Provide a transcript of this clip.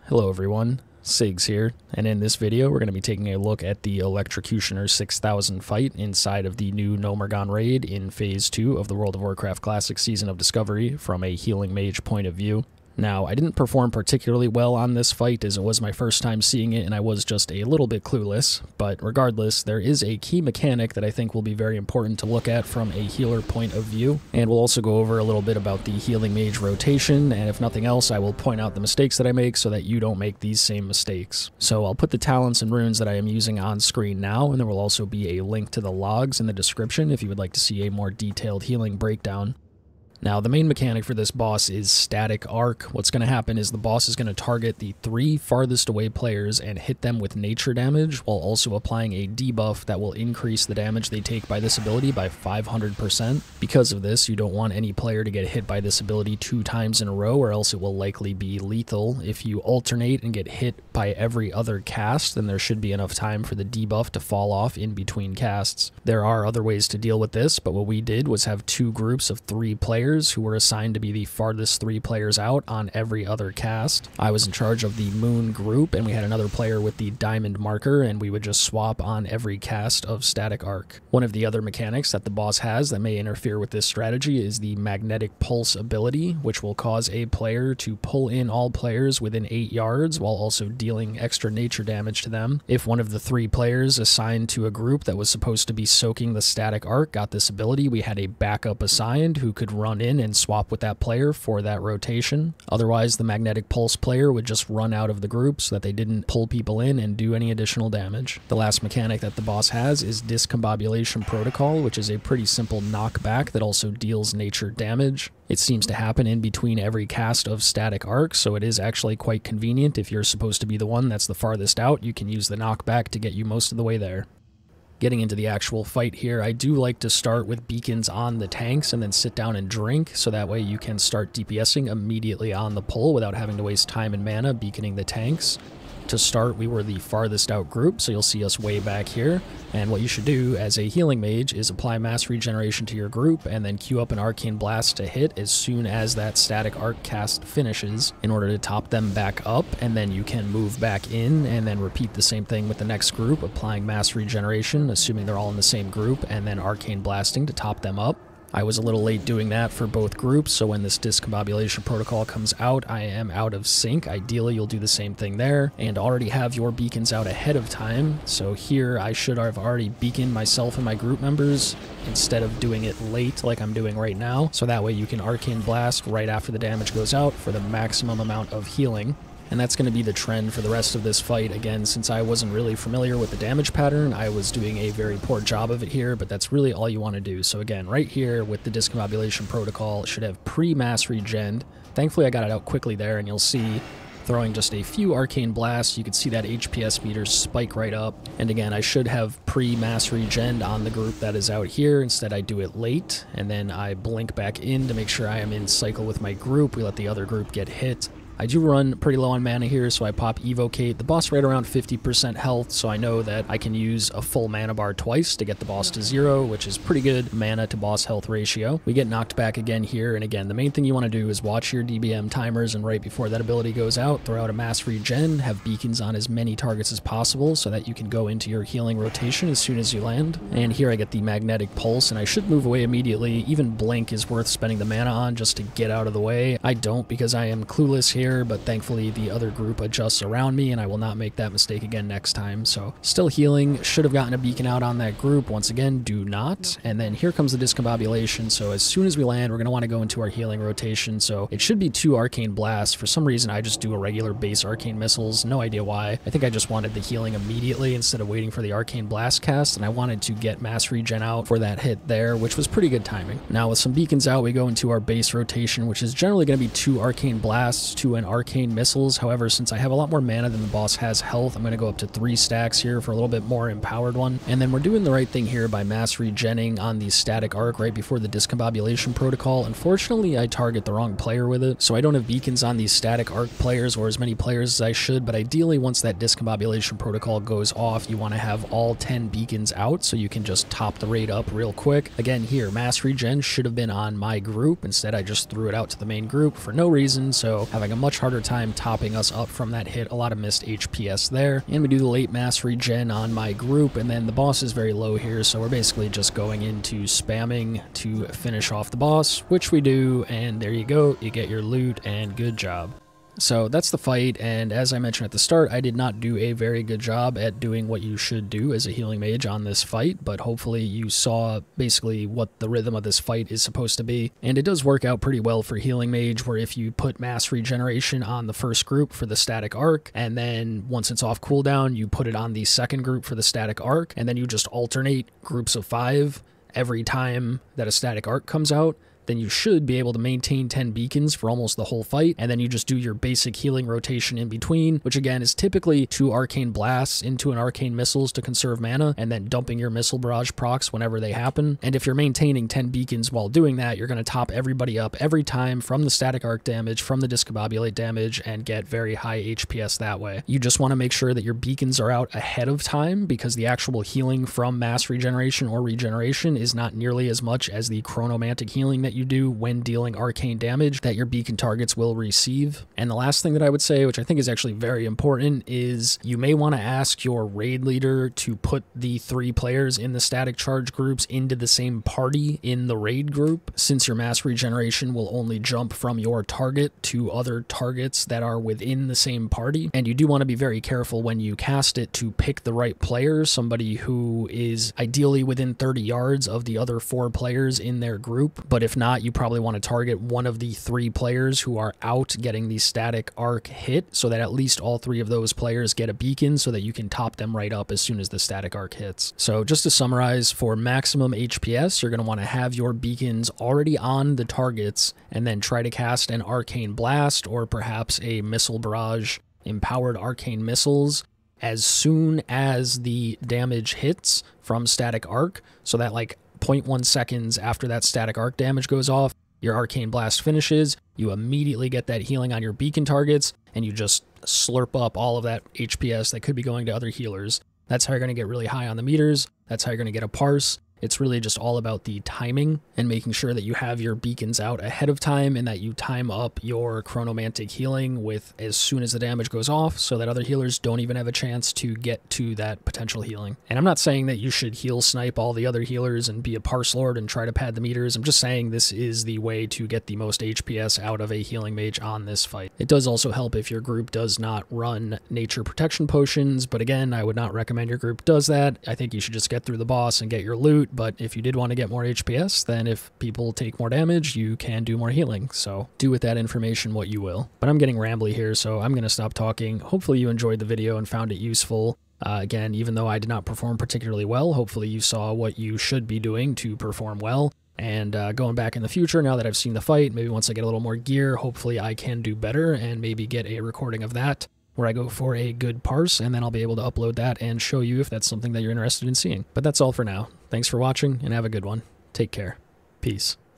Hello everyone, Sigs here, and in this video we're going to be taking a look at the Electrocutioner 6000 fight inside of the new Gnomeregan Raid in Phase 2 of the World of Warcraft Classic Season of Discovery from a healing mage point of view. Now, I didn't perform particularly well on this fight as it was my first time seeing it and I was just a little bit clueless, but regardless, there is a key mechanic that I think will be very important to look at from a healer point of view, and we'll also go over a little bit about the healing mage rotation, and if nothing else, I will point out the mistakes that I make so that you don't make these same mistakes. So I'll put the talents and runes that I am using on screen now, and there will also be a link to the logs in the description if you would like to see a more detailed healing breakdown. Now, the main mechanic for this boss is static arc. What's going to happen is the boss is going to target the 3 farthest away players and hit them with nature damage, while also applying a debuff that will increase the damage they take by this ability by 500%. Because of this, you don't want any player to get hit by this ability 2 times in a row, or else it will likely be lethal. If you alternate and get hit by every other cast, then there should be enough time for the debuff to fall off in between casts. There are other ways to deal with this, but what we did was have 2 groups of 3 players who were assigned to be the farthest 3 players out on every other cast. I was in charge of the moon group, and we had another player with the diamond marker, and we would just swap on every cast of static arc. One of the other mechanics that the boss has that may interfere with this strategy is the magnetic pulse ability, which will cause a player to pull in all players within 8 yards while also dealing extra nature damage to them. If one of the 3 players assigned to a group that was supposed to be soaking the static arc got this ability, we had a backup assigned who could run in and swap with that player for that rotation. Otherwise, the magnetic pulse player would just run out of the group so that they didn't pull people in and do any additional damage. The last mechanic that the boss has is Discombobulation Protocol, which is a pretty simple knockback that also deals nature damage. It seems to happen in between every cast of static arc, so it is actually quite convenient. If you're supposed to be the one that's the farthest out, you can use the knockback to get you most of the way there. Getting into the actual fight here, I do like to start with beacons on the tanks and then sit down and drink, so that way you can start DPSing immediately on the pull without having to waste time and mana beaconing the tanks. To start, we were the farthest out group, so you'll see us way back here, and what you should do as a healing mage is apply mass regeneration to your group and then queue up an arcane blast to hit as soon as that static arc cast finishes in order to top them back up, and then you can move back in and then repeat the same thing with the next group, applying mass regeneration, assuming they're all in the same group, and then arcane blasting to top them up. I was a little late doing that for both groups, so when this Discombobulation Protocol comes out, I am out of sync. Ideally, you'll do the same thing there, and already have your beacons out ahead of time. So here, I should have already beaconed myself and my group members, instead of doing it late like I'm doing right now, so that way you can Arcane Blast right after the damage goes out for the maximum amount of healing. And that's going to be the trend for the rest of this fight. Again, since I wasn't really familiar with the damage pattern, I was doing a very poor job of it here, but that's really all you want to do. So again, right here with the Discombobulation Protocol, it should have pre-mass regen. Thankfully, I got it out quickly there, and you'll see throwing just a few arcane blasts, you can see that HPS meter spike right up. And again, I should have pre-mass regen on the group that is out here. Instead, I do it late, and then I blink back in to make sure I am in cycle with my group. We let the other group get hit. I do run pretty low on mana here, so I pop Evocate. The boss right around 50% health, so I know that I can use a full mana bar twice to get the boss to 0, which is pretty good mana to boss health ratio. We get knocked back again here, and again, the main thing you want to do is watch your DBM timers, and right before that ability goes out, throw out a mass regen, have beacons on as many targets as possible so that you can go into your healing rotation as soon as you land. And here I get the magnetic pulse, and I should move away immediately. Even blink is worth spending the mana on just to get out of the way. I don't, because I am clueless here, but thankfully the other group adjusts around me and I will not make that mistake again next time. So still healing, should have gotten a beacon out on that group. Once again, do not. And then here comes the Discombobulation, so as soon as we land, we're going to want to go into our healing rotation. So it should be 2 arcane blasts. For some reason, I just do a regular base arcane missiles. No idea why. I think I just wanted the healing immediately instead of waiting for the arcane blast cast, and I wanted to get mass regen out for that hit there, which was pretty good timing. Now with some beacons out, we go into our base rotation, which is generally going to be 2 arcane blasts to an arcane missiles. However, since I have a lot more mana than the boss has health, I'm going to go up to 3 stacks here for a little bit more empowered one. And then we're doing the right thing here by mass regenning on the static arc right before the Discombobulation Protocol. Unfortunately, I target the wrong player with it, so I don't have beacons on these static arc players or as many players as I should, but ideally once that Discombobulation Protocol goes off, you want to have all 10 beacons out so you can just top the raid up real quick. Again, here, mass regen should have been on my group. Instead, I just threw it out to the main group for no reason, so having a much much harder time topping us up from that hit. A lot of missed HPS there. And we do the late mass regen on my group, and then the boss is very low here, so we're basically just going into spamming to finish off the boss, which we do, and there you go, you get your loot, and good job. So that's the fight, and as I mentioned at the start, I did not do a very good job at doing what you should do as a healing mage on this fight, but hopefully you saw basically what the rhythm of this fight is supposed to be. And it does work out pretty well for healing mage, where if you put mass regeneration on the first group for the static arc, and then once it's off cooldown, you put it on the second group for the static arc, and then you just alternate groups of 5 every time that a static arc comes out, then you should be able to maintain 10 beacons for almost the whole fight, and then you just do your basic healing rotation in between, which again is typically 2 arcane blasts into an arcane missiles to conserve mana, and then dumping your missile barrage procs whenever they happen. And if you're maintaining 10 beacons while doing that, you're going to top everybody up every time from the static arc damage, from the discombobulate damage, and get very high HPS that way. You just want to make sure that your beacons are out ahead of time, because the actual healing from mass regeneration or regeneration is not nearly as much as the chronomantic healing that you do when dealing arcane damage that your beacon targets will receive. And the last thing that I would say, which I think is actually very important, is you may want to ask your raid leader to put the 3 players in the static charge groups into the same party in the raid group, since your mass regeneration will only jump from your target to other targets that are within the same party. And you do want to be very careful when you cast it to pick the right player, somebody who is ideally within 30 yards of the other 4 players in their group, but if not, you probably want to target one of the 3 players who are out getting the static arc hit, so that at least all 3 of those players get a beacon so that you can top them right up as soon as the static arc hits. So just to summarize, for maximum HPS, you're going to want to have your beacons already on the targets, and then try to cast an arcane blast or perhaps a missile barrage empowered arcane missiles as soon as the damage hits from static arc, so that like 0.1 seconds after that static arc damage goes off, your arcane blast finishes, you immediately get that healing on your beacon targets, and you just slurp up all of that HPS that could be going to other healers. That's how you're going to get really high on the meters. That's how you're going to get a parse. It's really just all about the timing and making sure that you have your beacons out ahead of time, and that you time up your chronomantic healing with as soon as the damage goes off, so that other healers don't even have a chance to get to that potential healing. And I'm not saying that you should heal snipe all the other healers and be a parse lord and try to pad the meters. I'm just saying this is the way to get the most HPS out of a healing mage on this fight. It does also help if your group does not run nature protection potions, but again, I would not recommend your group does that. I think you should just get through the boss and get your loot. But if you did want to get more HPS, then if people take more damage, you can do more healing. So do with that information what you will. But I'm getting rambly here, so I'm going to stop talking. Hopefully you enjoyed the video and found it useful. Again, even though I did not perform particularly well, hopefully you saw what you should be doing to perform well. And going back in the future, now that I've seen the fight, maybe once I get a little more gear, hopefully I can do better and maybe get a recording of that where I go for a good parse, and then I'll be able to upload that and show you if that's something that you're interested in seeing. But that's all for now. Thanks for watching, and have a good one. Take care. Peace.